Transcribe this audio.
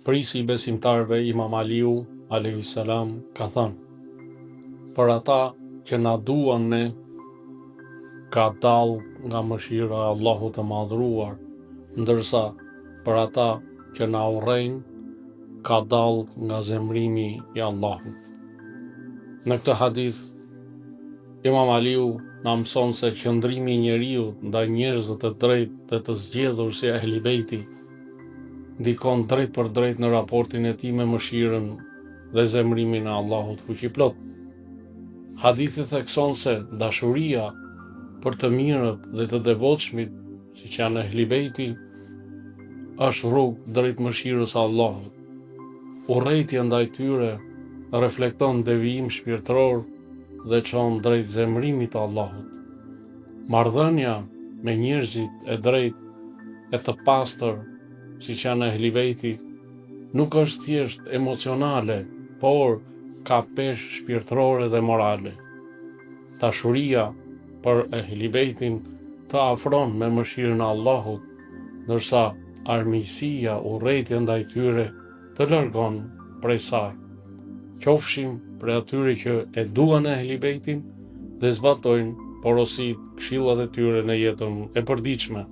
Prisi i besimtarve Imam Aliu a.s. ka thënë: për ata që na duan ne, ka dall nga mëshira e Allahut të madhruar, ndërsa për ata që na urrejnë, ka dall nga zemrimi i Allahut. Në këtë hadith, Imam Aliu na mëson se qëndrimi i njeriut ndaj njerëzve të drejtë dhe të zgjedhur si Ehli Bejti ndikon drejt për drejt në raportin e tij me mëshirën dhe zemrimin e Allahut fuqiplot. Hadithi thekson se dashuria për të mirët dhe të devotshmit, siç janë Ehli Bejti, është rrugë drejt mëshirës së Allahut. Urrejtja ndaj tyre reflekton devijim shpirtëror dhe çon drejt zemrimit të Allahut. Marrëdhënia me njerëzit e drejtë e të pastër, siç janë Ehli Bejti, nuk është thjesht emocionale, por ka peshë shpirtërore dhe morale. Dashuria për Ehli Bejtin të afron me mëshirën e Allahut, ndërsa armiqësia, urrejtja ndaj tyre të largon prej saj. Qofshim prej atyre që e duan Ehli Bejtin dhe zbatojnë porositë, këshillat e tyre në jetën e përditshme.